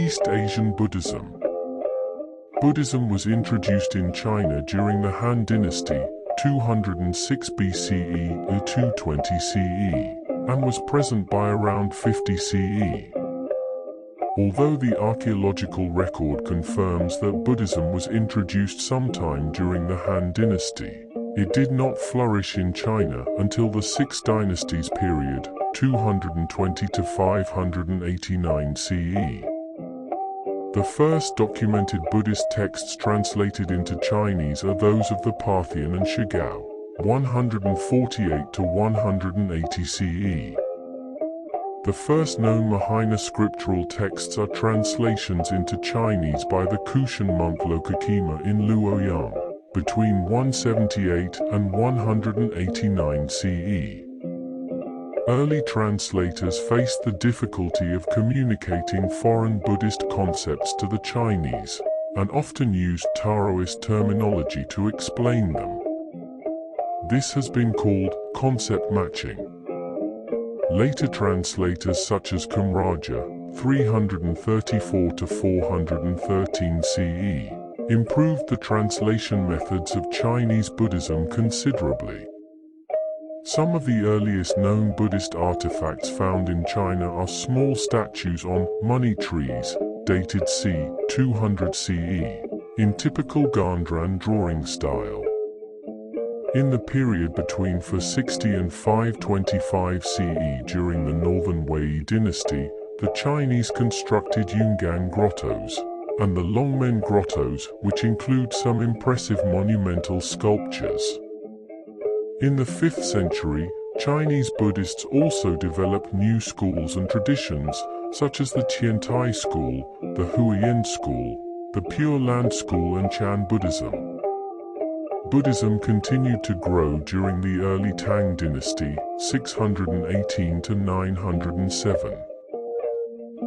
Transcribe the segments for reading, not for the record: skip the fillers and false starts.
East Asian Buddhism. Buddhism was introduced in China during the Han Dynasty, 206 BCE to 220 CE, and was present by around 50 CE. Although the archaeological record confirms that Buddhism was introduced sometime during the Han Dynasty, it did not flourish in China until the Six Dynasties period, 220 to 589 CE. The first documented Buddhist texts translated into Chinese are those of the Parthian and Shigao, 148 to 180 CE. The first known Mahāyāna scriptural texts are translations into Chinese by the Kushan monk Lokakima in Luoyang, between 178 and 189 CE. Early translators faced the difficulty of communicating foreign Buddhist concepts to the Chinese, and often used Taoist terminology to explain them. This has been called concept matching. Later translators such as Kumraja, 334 to 413 CE, improved the translation methods of Chinese Buddhism considerably. Some of the earliest known Buddhist artifacts found in China are small statues on money trees, dated c. 200 CE, in typical Gandran drawing style. In the period between 460 and 525 CE during the Northern Wei dynasty, the Chinese constructed Yungan grottos, and the Longmen grottos, which include some impressive monumental sculptures. In the 5th century, Chinese Buddhists also developed new schools and traditions, such as the Tiantai school, the Huayan school, the Pure Land school and Chan Buddhism. Buddhism continued to grow during the early Tang dynasty, 618 to 907.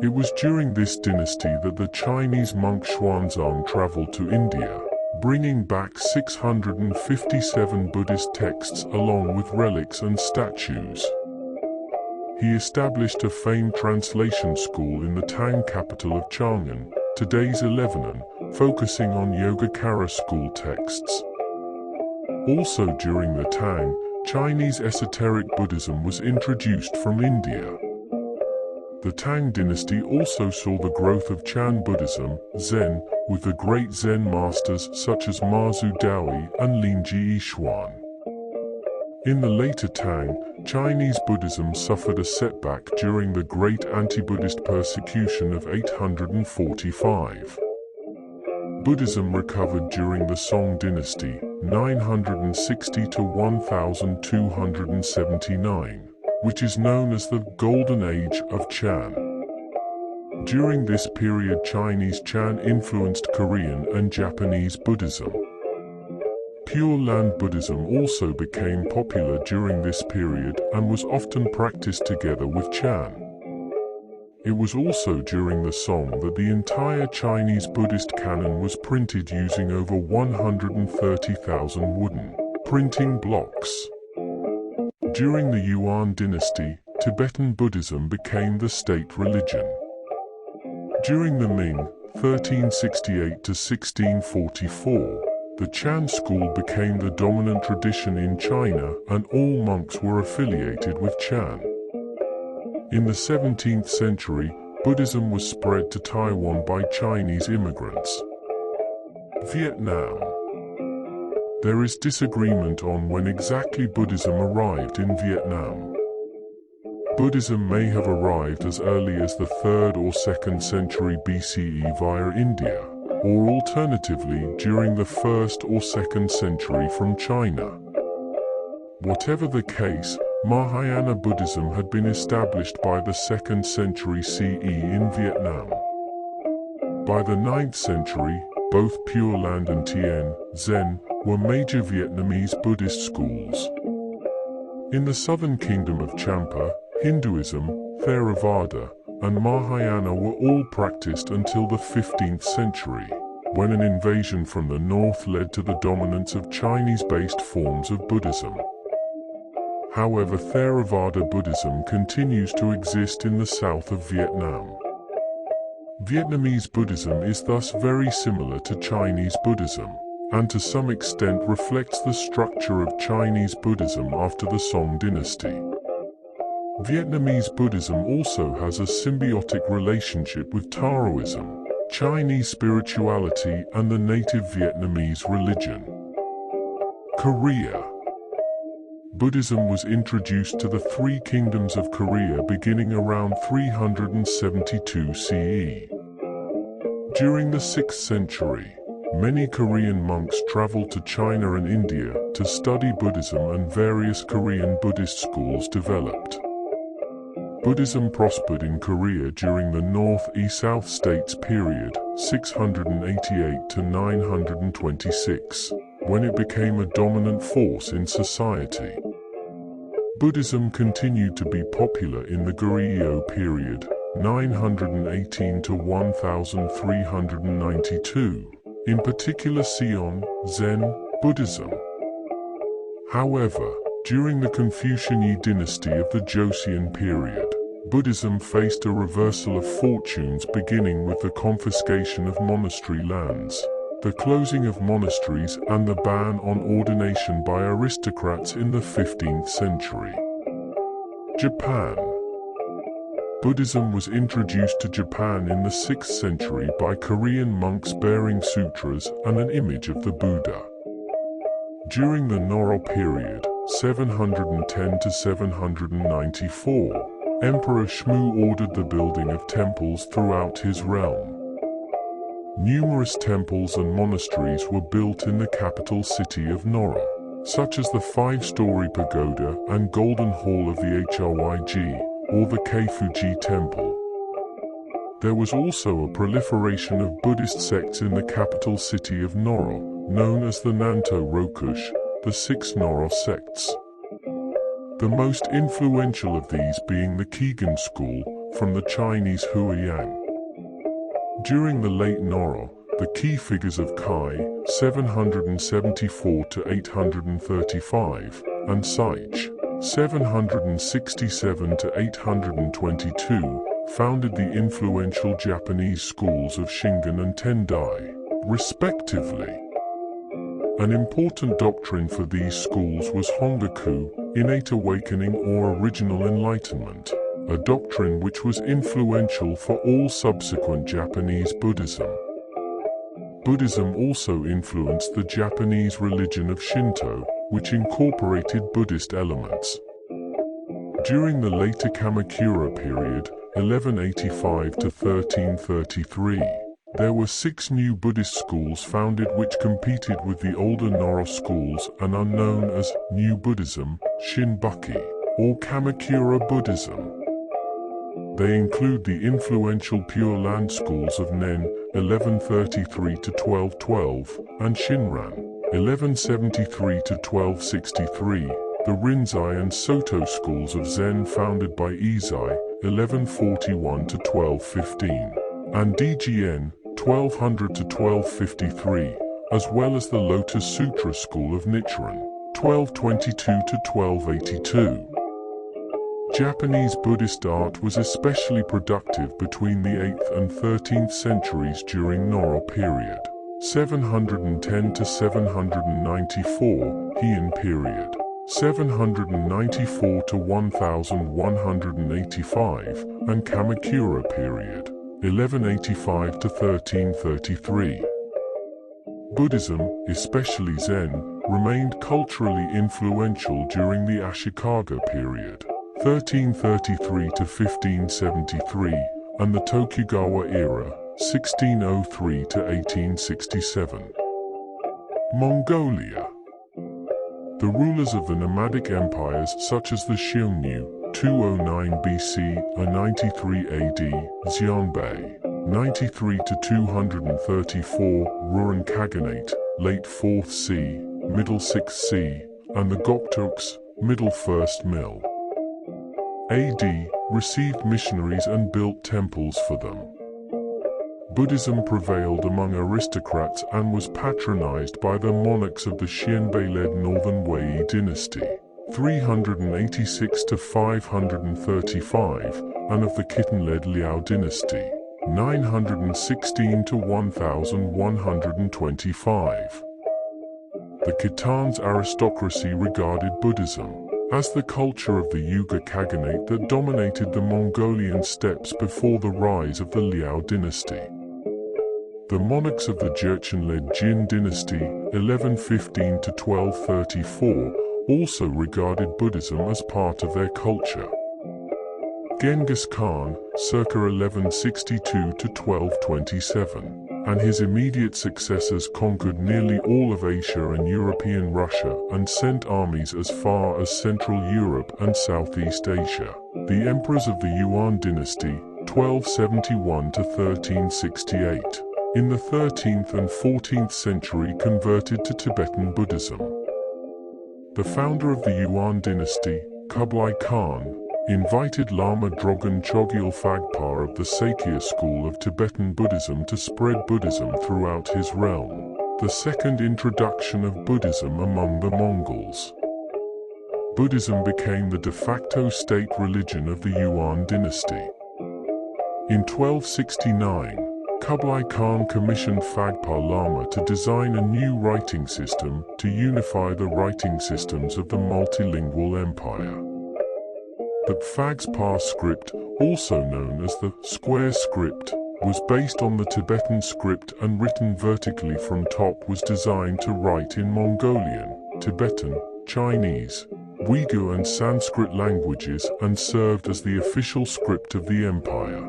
It was during this dynasty that the Chinese monk Xuanzang traveled to India, bringing back 657 Buddhist texts along with relics and statues. He established a famed translation school in the Tang capital of Chang'an, today's Lebanon, focusing on Yogacara school texts. Also during the Tang, Chinese esoteric Buddhism was introduced from India. The Tang dynasty also saw the growth of Chan Buddhism, Zen, with the great Zen masters such as Ma Zu Daoyi and Linji Yishuan. In the later Tang, Chinese Buddhism suffered a setback during the great anti-Buddhist persecution of 845. Buddhism recovered during the Song dynasty, 960 to 1279, which is known as the Golden Age of Chan. During this period, Chinese Chan influenced Korean and Japanese Buddhism. Pure Land Buddhism also became popular during this period and was often practiced together with Chan. It was also during the Song that the entire Chinese Buddhist canon was printed using over 130,000 wooden printing blocks. During the Yuan dynasty, Tibetan Buddhism became the state religion. During the Ming, 1368 to 1644, the Chan school became the dominant tradition in China and all monks were affiliated with Chan. In the 17th century, Buddhism was spread to Taiwan by Chinese immigrants. Vietnam. There is disagreement on when exactly Buddhism arrived in Vietnam. Buddhism may have arrived as early as the 3rd or 2nd century BCE via India, or alternatively during the 1st or 2nd century from China. Whatever the case, Mahāyāna Buddhism had been established by the 2nd century CE in Vietnam. By the 9th century, both Pure Land and Tien, Zen, were major Vietnamese Buddhist schools. In the southern kingdom of Champa, Hinduism, Theravāda, and Mahāyāna were all practiced until the 15th century, when an invasion from the north led to the dominance of Chinese-based forms of Buddhism. However, Theravāda Buddhism continues to exist in the south of Vietnam. Vietnamese Buddhism is thus very similar to Chinese Buddhism, and to some extent reflects the structure of Chinese Buddhism after the Song dynasty. Vietnamese Buddhism also has a symbiotic relationship with Taoism, Chinese spirituality, and the native Vietnamese religion. Korea. Buddhism was introduced to the three kingdoms of Korea beginning around 372 CE. During the 6th century, many Korean monks traveled to China and India to study Buddhism, and various Korean Buddhist schools developed. Buddhism prospered in Korea during the North-South States period, 688 to 926, when it became a dominant force in society. Buddhism continued to be popular in the Goryeo period, 918 to 1392, in particular Seon, Zen, Buddhism. However, during the Confucian dynasty of the Joseon period, Buddhism faced a reversal of fortunes, beginning with the confiscation of monastery lands, the closing of monasteries, and the ban on ordination by aristocrats in the 15th century. Japan. Buddhism was introduced to Japan in the 6th century by Korean monks bearing sutras and an image of the Buddha. During the Noro period, 710 to 794, Emperor Shmu ordered the building of temples throughout his realm. Numerous temples and monasteries were built in the capital city of Noro, such as the 5-story pagoda and Golden Hall of the Hryg, or the Keifuji Temple. There was also a proliferation of Buddhist sects in the capital city of Noro, known as the Nanto Rokush, the 6 Noro sects. The most influential of these being the Kegon school, from the Chinese Huiyang. During the late Noro, the key figures of Kai, 774 to 835, and Saich, 767 to 822, founded the influential Japanese schools of Shingon and Tendai, respectively. An important doctrine for these schools was Hongaku, innate awakening or original enlightenment, a doctrine which was influential for all subsequent Japanese Buddhism. Buddhism also influenced the Japanese religion of Shinto, which incorporated Buddhist elements. During the later Kamakura period, 1185 to 1333, there were 6 new Buddhist schools founded which competed with the older Noro schools and are known as New Buddhism, Shinbuki, or Kamakura Buddhism. They include the influential Pure Land schools of Nen, 1133 to 1212, and Shinran, 1173 to 1263, the Rinzai and Soto schools of Zen founded by Izai, 1141 to 1215, and Dgn, 1200 to 1253, as well as the Lotus Sutra school of Nichiren, 1222 to 1282. Japanese Buddhist art was especially productive between the 8th and 13th centuries during Noro period, 710 to 794, Heian period, 794 to 1185, and Kamakura period, 1185 to 1333. Buddhism, especially Zen, remained culturally influential during the Ashikaga period, 1333 to 1573, and the Tokugawa era, 1603 to 1867. Mongolia. The rulers of the nomadic empires such as the Xiongnu, 209 BC and 93 AD, Xianbei, 93 to 234, Rouran Khaganate, late 4th C, middle 6th C, and the Gokturks, middle 1st Mil. AD, received missionaries and built temples for them. Buddhism prevailed among aristocrats and was patronized by the monarchs of the Xianbei-led Northern Wei dynasty, 386 to 535, and of the Khitan-led Liao dynasty, 916 to 1125. The Khitan's aristocracy regarded Buddhism as the culture of the Uyghur Khaganate that dominated the Mongolian steppes before the rise of the Liao dynasty. The monarchs of the Jurchen-led Jin dynasty, 1115 to 1234, also regarded Buddhism as part of their culture. Genghis Khan, circa 1162 to 1227, and his immediate successors conquered nearly all of Asia and European Russia and sent armies as far as Central Europe and Southeast Asia. The emperors of the Yuan dynasty, 1271 to 1368, in the 13th and 14th century converted to Tibetan Buddhism. The founder of the Yuan dynasty, Kublai Khan, invited Lama Drogten Chogyal Phagpa of the Sakya school of Tibetan Buddhism to spread Buddhism throughout his realm, the second introduction of Buddhism among the Mongols. Buddhism became the de facto state religion of the Yuan dynasty. In 1269, Kublai Khan commissioned Phagpa Lama to design a new writing system to unify the writing systems of the multilingual empire. The Phagpa script, also known as the square script, was based on the Tibetan script and written vertically from top was designed to write in Mongolian, Tibetan, Chinese, Uyghur and Sanskrit languages and served as the official script of the empire.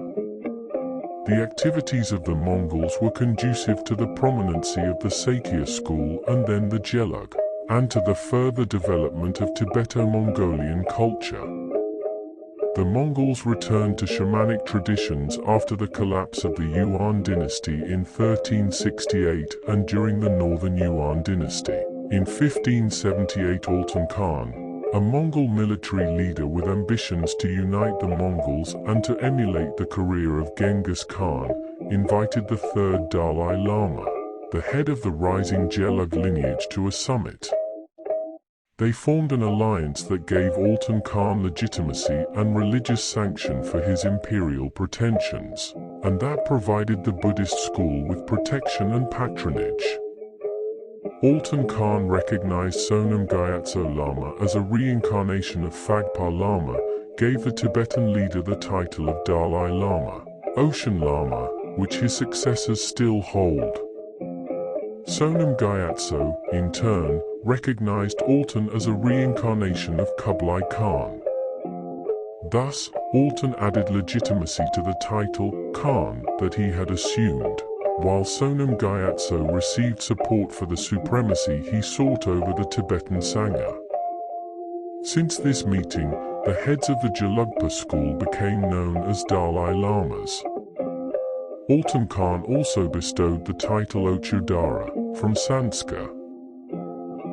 The activities of the Mongols were conducive to the prominency of the Sakya school and then the Gelug, and to the further development of Tibeto-Mongolian culture. The Mongols returned to shamanic traditions after the collapse of the Yuan dynasty in 1368 and during the Northern Yuan dynasty. In 1578, Ultan Khan, a Mongol military leader with ambitions to unite the Mongols and to emulate the career of Genghis Khan, invited the third Dalai Lama, the head of the rising Gelug lineage, to a summit. They formed an alliance that gave Ultan Khan legitimacy and religious sanction for his imperial pretensions, and that provided the Buddhist school with protection and patronage. Ultan Khan recognized Sonam Gyatso Lama as a reincarnation of Phagpa Lama, gave the Tibetan leader the title of Dalai Lama, Ocean Lama, which his successors still hold. Sonam Gyatso, in turn, recognized Ultan as a reincarnation of Kublai Khan. Thus, Ultan added legitimacy to the title Khan that he had assumed, while Sonam Gyatso received support for the supremacy he sought over the Tibetan Sangha. Since this meeting, the heads of the Gelugpa school became known as Dalai Lamas. Ultan Khan also bestowed the title Ochodara, from Sanskrit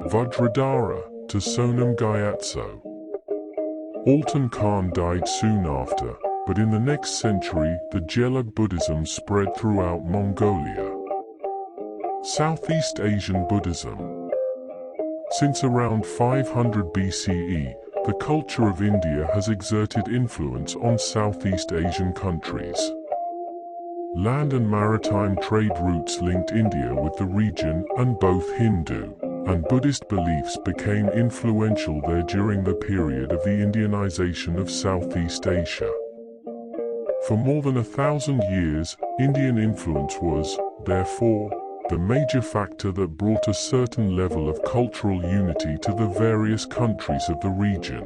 Vajradhara, to Sonam Gyatso. Ultan Khan died soon after, but in the next century the Gelug Buddhism spread throughout Mongolia. Southeast Asian Buddhism. Since around 500 BCE, the culture of India has exerted influence on Southeast Asian countries. Land and maritime trade routes linked India with the region, and both Hindu and Buddhist beliefs became influential there during the period of the Indianization of Southeast Asia. For more than 1,000 years, Indian influence was, therefore, the major factor that brought a certain level of cultural unity to the various countries of the region.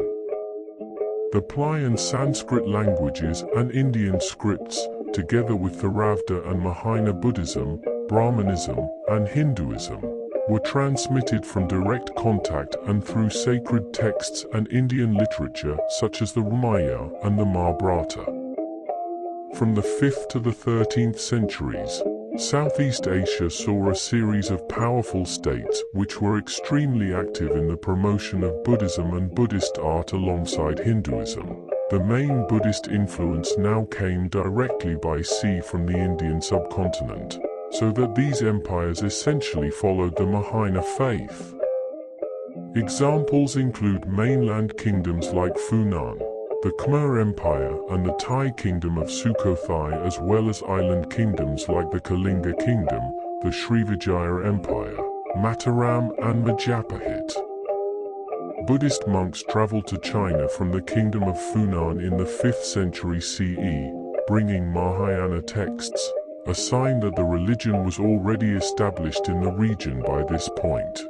The Pali and Sanskrit languages and Indian scripts, together with Theravāda and Mahāyāna Buddhism, Brahmanism, and Hinduism, were transmitted from direct contact and through sacred texts and Indian literature such as the Ramayana and the Mahabharata. From the 5th to the 13th centuries, Southeast Asia saw a series of powerful states which were extremely active in the promotion of Buddhism and Buddhist art alongside Hinduism. The main Buddhist influence now came directly by sea from the Indian subcontinent, so that these empires essentially followed the Mahāyāna faith. Examples include mainland kingdoms like Funan, the Khmer Empire and the Thai kingdom of Sukhothai, as well as island kingdoms like the Kalinga kingdom, the Srivijaya Empire, Mataram and Majapahit. Buddhist monks traveled to China from the kingdom of Funan in the 5th century CE, bringing Mahāyāna texts, a sign that the religion was already established in the region by this point.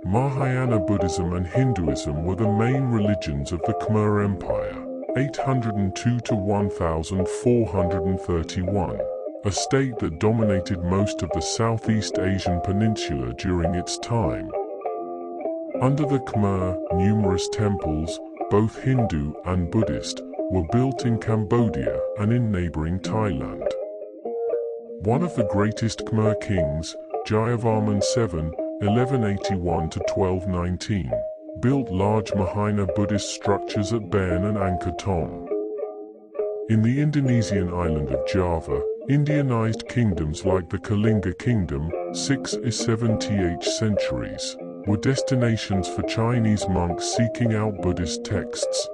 Mahāyāna Buddhism and Hinduism were the main religions of the Khmer Empire, 802 to 1431, a state that dominated most of the Southeast Asian peninsula during its time. Under the Khmer, numerous temples, both Hindu and Buddhist, were built in Cambodia and in neighboring Thailand. One of the greatest Khmer kings, Jayavarman VII, 1181 to 1219, built large Mahāyāna Buddhist structures at Bayan and Angkor Thom. In the Indonesian island of Java, Indianized kingdoms like the Kalinga kingdom, 6th–7th centuries, were destinations for Chinese monks seeking out Buddhist texts.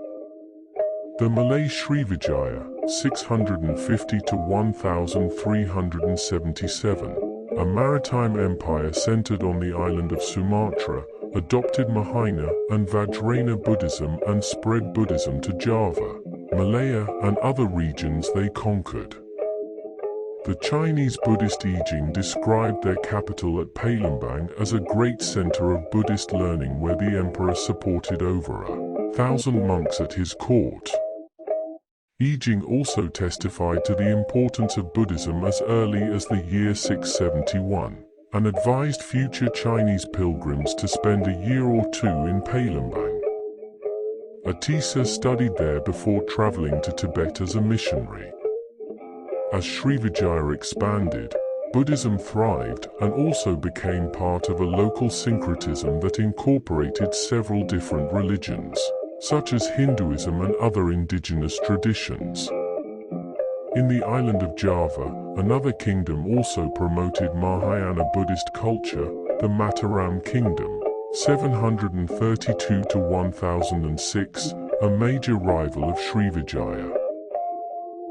The Malay Srivijaya, 650 to 1377, a maritime empire centered on the island of Sumatra, adopted Mahāyāna and Vajrayāna Buddhism and spread Buddhism to Java, Malaya and other regions they conquered. The Chinese Buddhist I Ching described their capital at Palembang as a great center of Buddhist learning where the emperor supported over 1,000 monks at his court. I Ching also testified to the importance of Buddhism as early as the year 671, and advised future Chinese pilgrims to spend a year or two in Palembang. Atisa studied there before traveling to Tibet as a missionary. As Srivijaya expanded, Buddhism thrived and also became part of a local syncretism that incorporated several different religions, such as Hinduism and other indigenous traditions. In the island of Java, another kingdom also promoted Mahāyāna Buddhist culture, the Mataram Kingdom, 732 to 1006, a major rival of Srivijaya.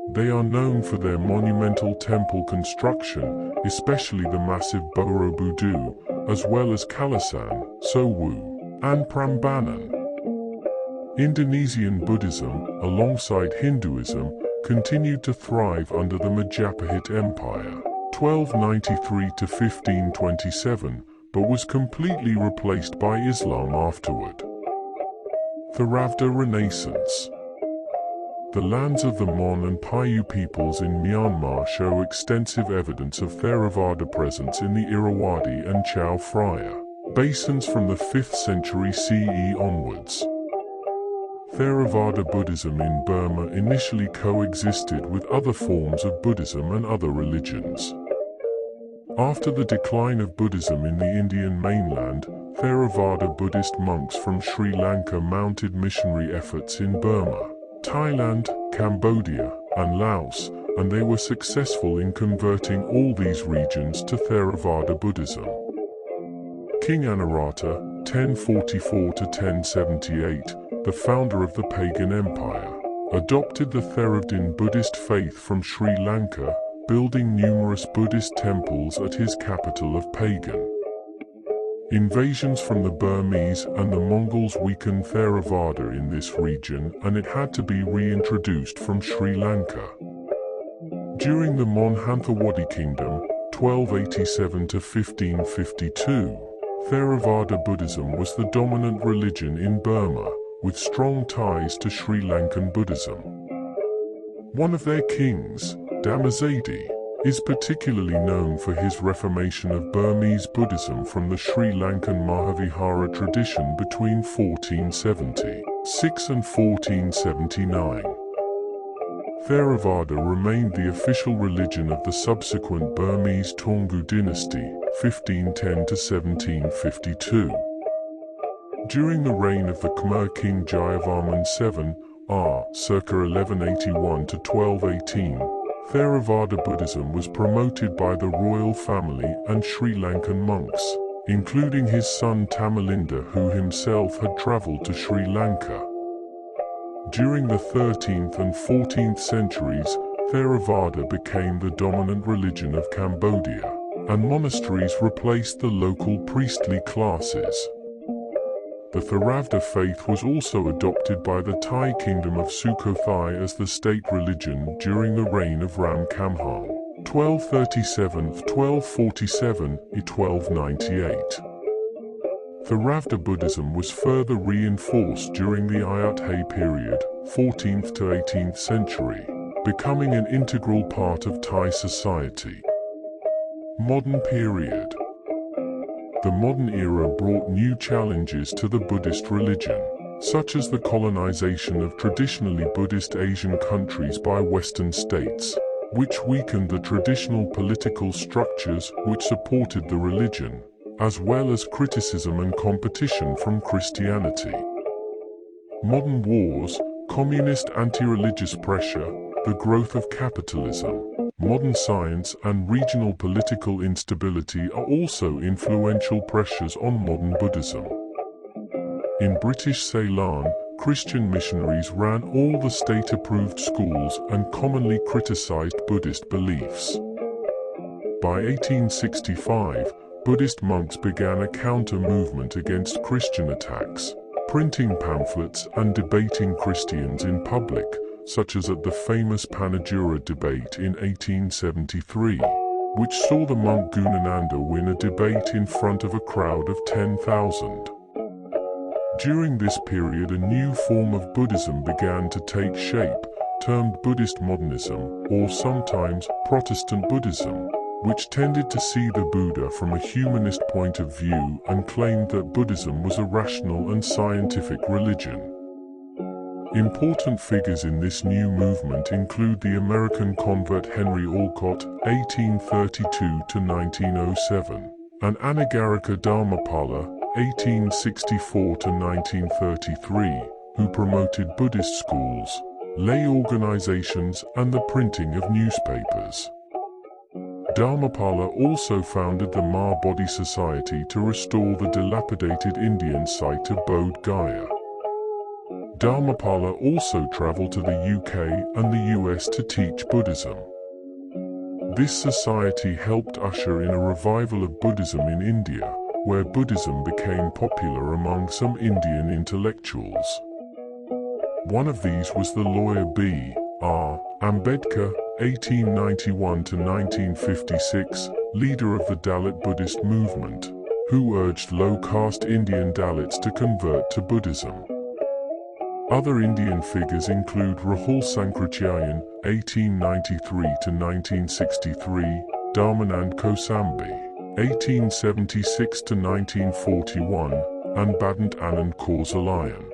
They are known for their monumental temple construction, especially the massive Borobudur, as well as Kalasan, Sowu, and Prambanan. Indonesian Buddhism, alongside Hinduism, continued to thrive under the Majapahit Empire, 1293 to 1527, but was completely replaced by Islam afterward. Theravāda Renaissance. The lands of the Mon and Paiyu peoples in Myanmar show extensive evidence of Theravāda presence in the Irrawaddy and Chao Phraya basins from the 5th century CE onwards. Theravāda Buddhism in Burma initially coexisted with other forms of Buddhism and other religions. After the decline of Buddhism in the Indian mainland, Theravāda Buddhist monks from Sri Lanka mounted missionary efforts in Burma, Thailand, Cambodia, and Laos, and they were successful in converting all these regions to Theravāda Buddhism. King Anarata, 1044 to 1078, the founder of the pagan empire, adopted the Theravādan Buddhist faith from Sri Lanka, building numerous Buddhist temples at his capital of Pagan. Invasions from the Burmese and the Mongols weakened Theravāda in this region, and it had to be reintroduced from Sri Lanka. During the Manhathawaddy Kingdom, 1287 to 1552, Theravāda Buddhism was the dominant religion in Burma, with strong ties to Sri Lankan Buddhism. One of their kings, Dhammasadi, is particularly known for his reformation of Burmese Buddhism from the Sri Lankan Mahavihara tradition between 1476 and 1479. Theravāda remained the official religion of the subsequent Burmese Taungoo dynasty, 1510 to 1752. During the reign of the Khmer king Jayavarman VII, circa 1181 to 1218, Theravāda Buddhism was promoted by the royal family and Sri Lankan monks, including his son Tamalinda, who himself had traveled to Sri Lanka. During the 13th and 14th centuries, Theravāda became the dominant religion of Cambodia, and monasteries replaced the local priestly classes. The Theravāda faith was also adopted by the Thai kingdom of Sukhothai as the state religion during the reign of Ram Kamhan, 1237–1247–1298. Theravāda Buddhism was further reinforced during the Ayutthaya period, 14th to 18th century, becoming an integral part of Thai society. Modern period. The modern era brought new challenges to the Buddhist religion, such as the colonization of traditionally Buddhist Asian countries by Western states, which weakened the traditional political structures which supported the religion, as well as criticism and competition from Christianity. Modern wars, communist anti-religious pressure, the growth of capitalism, modern science and regional political instability are also influential pressures on modern Buddhism. In British Ceylon, Christian missionaries ran all the state-approved schools and commonly criticized Buddhist beliefs. By 1865, Buddhist monks began a counter-movement against Christian attacks, printing pamphlets and debating Christians in public, such as at the famous Panajura debate in 1873, which saw the monk Gunananda win a debate in front of a crowd of 10,000. During this period, a new form of Buddhism began to take shape, termed Buddhist modernism, or sometimes Protestant Buddhism, which tended to see the Buddha from a humanist point of view and claimed that Buddhism was a rational and scientific religion. Important figures in this new movement include the American convert Henry Olcott (1832–1907) and Anagarika Dharmapala (1864–1933), who promoted Buddhist schools, lay organizations, and the printing of newspapers. Dharmapala also founded the Bodhi Society to restore the dilapidated Indian site of Bodh Gaya. Dharmapala also traveled to the UK and the US to teach Buddhism. This society helped usher in a revival of Buddhism in India, where Buddhism became popular among some Indian intellectuals. One of these was the lawyer B.R. Ambedkar, 1891–1956, leader of the Dalit Buddhist movement, who urged low-caste Indian Dalits to convert to Buddhism. Other Indian figures include Rahul Sankrityayan, 1893–1963, Dharmanand Kosambi, 1876–1941, and Bhadant Anand Kausalayan.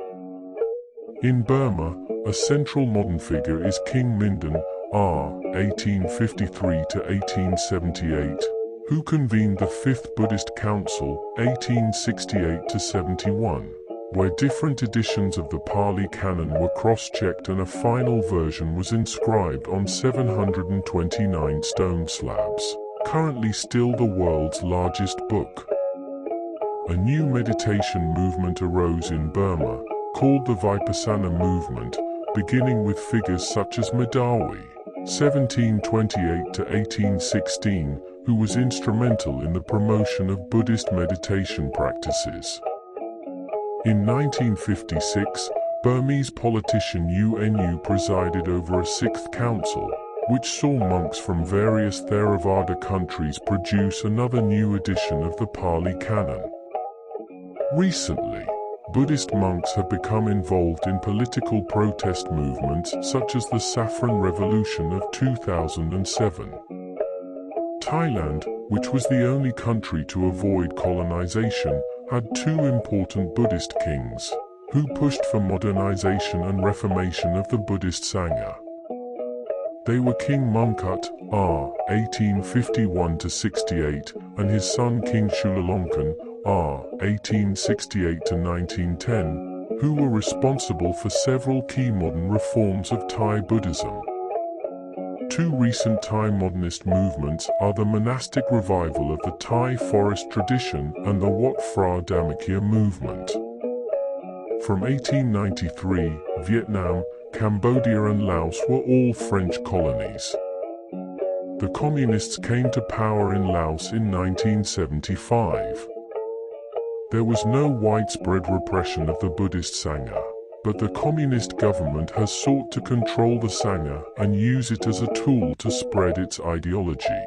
In Burma, a central modern figure is King Mindan R. 1853–1878, who convened the Fifth Buddhist Council, 1868–71, where different editions of the Pali Canon were cross-checked and a final version was inscribed on 729 stone slabs, currently still the world's largest book. A new meditation movement arose in Burma, called the Vipassana movement, beginning with figures such as Madawi, 1728–1816, who was instrumental in the promotion of Buddhist meditation practices. In 1956, Burmese politician UNU presided over a sixth council, which saw monks from various Theravada countries produce another new edition of the Pali Canon. Recently, Buddhist monks have become involved in political protest movements such as the Saffron Revolution of 2007. Thailand, which was the only country to avoid colonization, had two important Buddhist kings, who pushed for modernization and reformation of the Buddhist Sangha. They were King Mongkut R. 1851–68 and his son King Chulalongkorn R. 1868–1910, who were responsible for several key modern reforms of Thai Buddhism. Two recent Thai modernist movements are the monastic revival of the Thai forest tradition and the Wat Phra Dhammakya movement. From 1893, Vietnam, Cambodia and Laos were all French colonies. The Communists came to power in Laos in 1975. There was no widespread repression of the Buddhist Sangha, but the Communist government has sought to control the Sangha and use it as a tool to spread its ideology.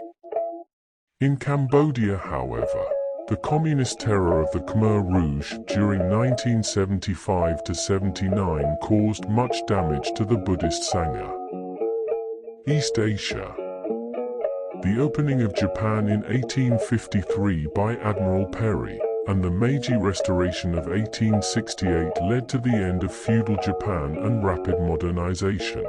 In Cambodia, however, the communist terror of the Khmer Rouge during 1975–79 caused much damage to the Buddhist Sangha. East Asia. The opening of Japan in 1853 by Admiral Perry and the Meiji Restoration of 1868 led to the end of feudal Japan and rapid modernization.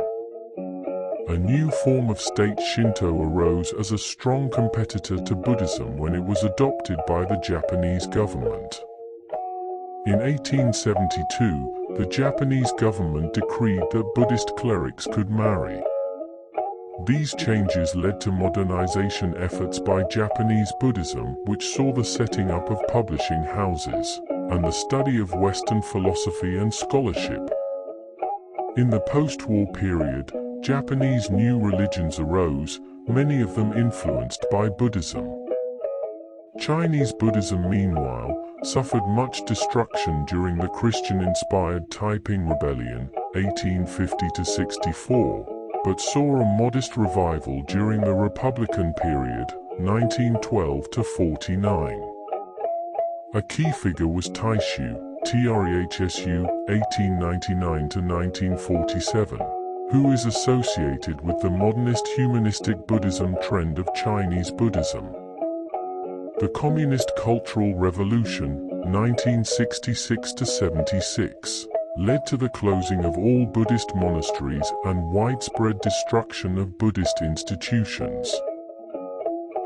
A new form of state, Shinto, arose as a strong competitor to Buddhism when it was adopted by the Japanese government. In 1872, the Japanese government decreed that Buddhist clerics could marry. These changes led to modernization efforts by Japanese Buddhism, which saw the setting up of publishing houses and the study of Western philosophy and scholarship. In the post-war period, Japanese new religions arose, many of them influenced by Buddhism. Chinese Buddhism, meanwhile, suffered much destruction during the Christian-inspired Taiping Rebellion, 1850–64, but saw a modest revival during the Republican period, 1912–49. A key figure was Taishu, Trehsu, 1899–1947. Who is associated with the modernist humanistic Buddhism trend of Chinese Buddhism. The Communist Cultural Revolution, 1966–76, led to the closing of all Buddhist monasteries and widespread destruction of Buddhist institutions.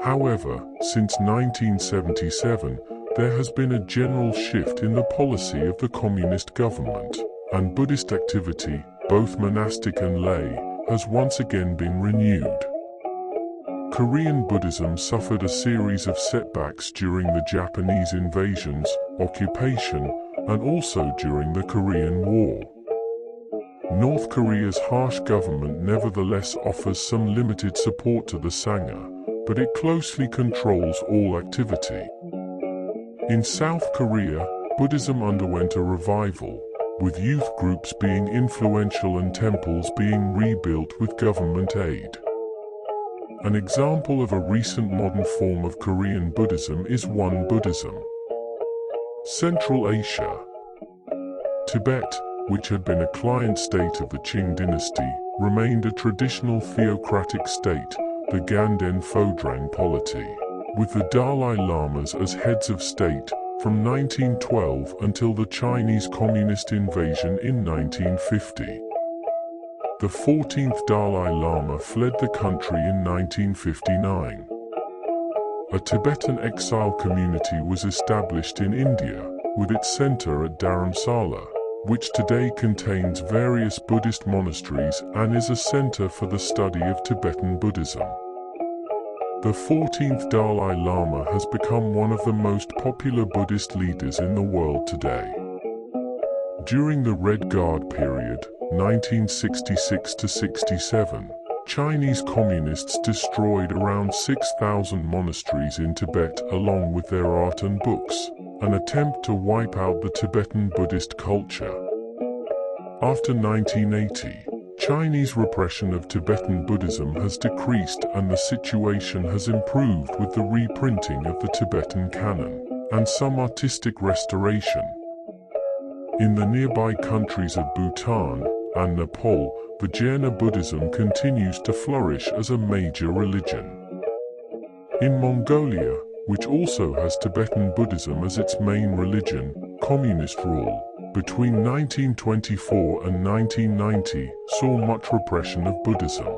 However, since 1977, there has been a general shift in the policy of the Communist government, and Buddhist activity, both monastic and lay, has once again been renewed. Korean Buddhism suffered a series of setbacks during the Japanese invasions, occupation, and also during the Korean War. North Korea's harsh government nevertheless offers some limited support to the Sangha, but it closely controls all activity. In South Korea, Buddhism underwent a revival, with youth groups being influential and temples being rebuilt with government aid. An example of a recent modern form of Korean Buddhism is Won Buddhism. Central Asia. Tibet, which had been a client state of the Qing dynasty, remained a traditional theocratic state, the Ganden Phodrang polity, with the Dalai Lamas as heads of state, from 1912 until the Chinese Communist invasion in 1950. The 14th Dalai Lama fled the country in 1959. A Tibetan exile community was established in India, with its center at Dharamsala, which today contains various Buddhist monasteries and is a center for the study of Tibetan Buddhism. The 14th Dalai Lama has become one of the most popular Buddhist leaders in the world today. During the Red Guard period, 1966–67, Chinese communists destroyed around 6,000 monasteries in Tibet along with their art and books, an attempt to wipe out the Tibetan Buddhist culture. After 1980, Chinese repression of Tibetan Buddhism has decreased and the situation has improved with the reprinting of the Tibetan canon and some artistic restoration. In the nearby countries of Bhutan and Nepal, Vajrayāna Buddhism continues to flourish as a major religion. In Mongolia, which also has Tibetan Buddhism as its main religion, communist rule between 1924 and 1990 saw much repression of Buddhism.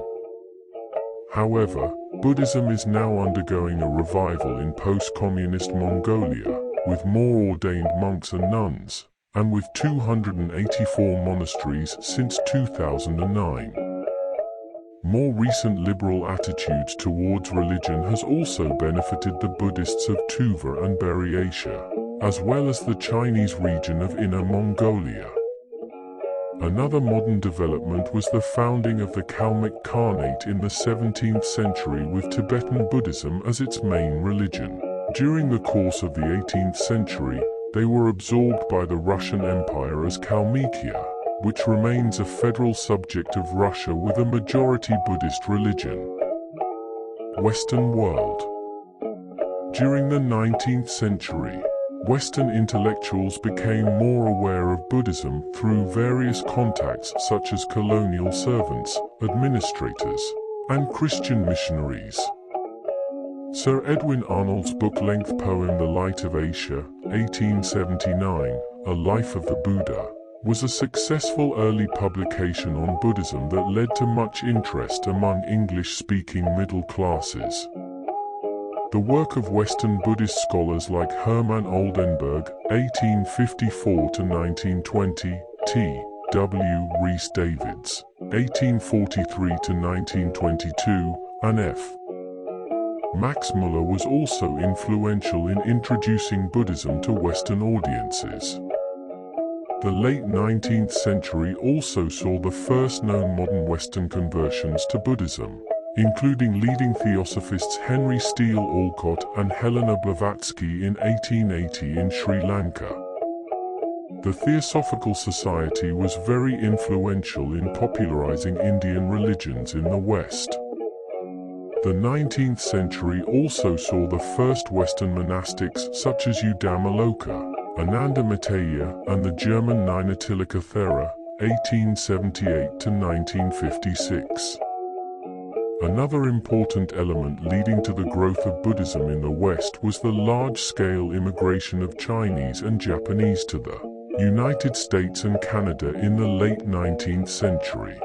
However, Buddhism is now undergoing a revival in post-communist Mongolia, with more ordained monks and nuns, and with 284 monasteries since 2009. More recent liberal attitudes towards religion has also benefited the Buddhists of Tuva and Buryatia, as well as the Chinese region of Inner Mongolia. Another modern development was the founding of the Kalmyk Khanate in the 17th century with Tibetan Buddhism as its main religion. During the course of the 18th century, they were absorbed by the Russian Empire as Kalmykia, which remains a federal subject of Russia with a majority Buddhist religion. Western world. During the 19th century, Western intellectuals became more aware of Buddhism through various contacts such as colonial servants, administrators, and Christian missionaries. Sir Edwin Arnold's book-length poem The Light of Asia, 1879, A Life of the Buddha, was a successful early publication on Buddhism that led to much interest among English-speaking middle classes. The work of Western Buddhist scholars like Hermann Oldenburg, 1854–1920, T. W. Rhys Davids, 1843–1922, and F. Max Muller was also influential in introducing Buddhism to Western audiences. The late 19th century also saw the first known modern Western conversions to Buddhism, including leading theosophists Henry Steele Olcott and Helena Blavatsky in 1880 in Sri Lanka. The Theosophical Society was very influential in popularizing Indian religions in the West. The 19th century also saw the first Western monastics such as Udamaloka, Ananda Mitaya, and the German Ninatilaka Thera, 1878–1956. Another important element leading to the growth of Buddhism in the West was the large-scale immigration of Chinese and Japanese to the United States and Canada in the late 19th century.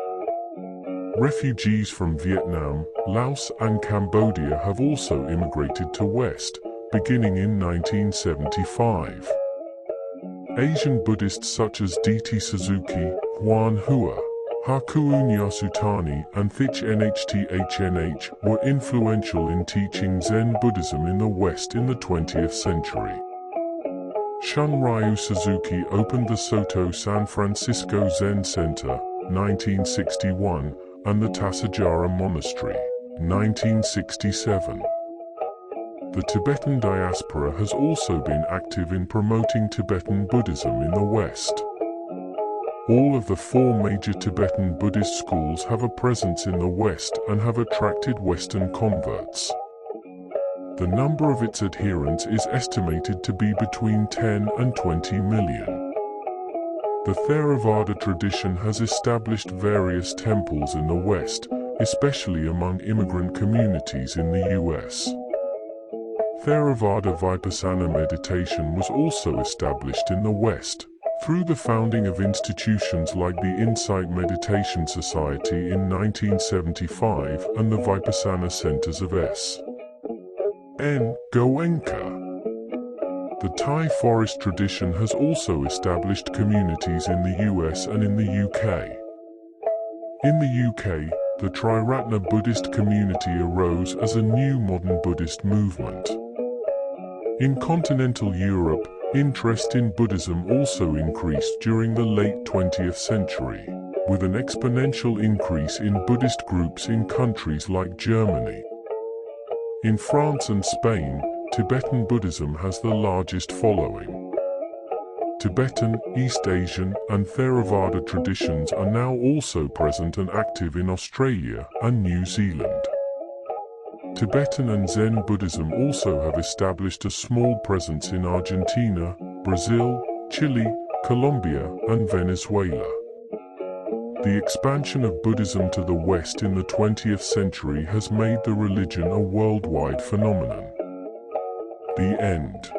Refugees from Vietnam, Laos, and Cambodia have also immigrated to West, beginning in 1975. Asian Buddhists such as D.T. Suzuki, Huan Hua, Hakuun Yasutani, and Thich Nhat Hanh were influential in teaching Zen Buddhism in the West in the 20th century. Shunryu Suzuki opened the Soto San Francisco Zen Center, 1961, and the Tassajara Monastery, 1967. The Tibetan diaspora has also been active in promoting Tibetan Buddhism in the West. All of the four major Tibetan Buddhist schools have a presence in the West and have attracted Western converts. The number of its adherents is estimated to be between 10 and 20 million. The Theravāda tradition has established various temples in the West, especially among immigrant communities in the US. Theravāda Vipassana meditation was also established in the West, through the founding of institutions like the Insight Meditation Society in 1975 and the Vipassana Centers of S. N. Goenka. The Thai forest tradition has also established communities in the US and in the UK. In the UK, the Triratna Buddhist community arose as a new modern Buddhist movement. In continental Europe, interest in Buddhism also increased during the late 20th century, with an exponential increase in Buddhist groups in countries like Germany. In France and Spain, Tibetan Buddhism has the largest following. Tibetan, East Asian, and Theravada traditions are now also present and active in Australia and New Zealand. Tibetan and Zen Buddhism also have established a small presence in Argentina, Brazil, Chile, Colombia, and Venezuela. The expansion of Buddhism to the West in the 20th century has made the religion a worldwide phenomenon. The end.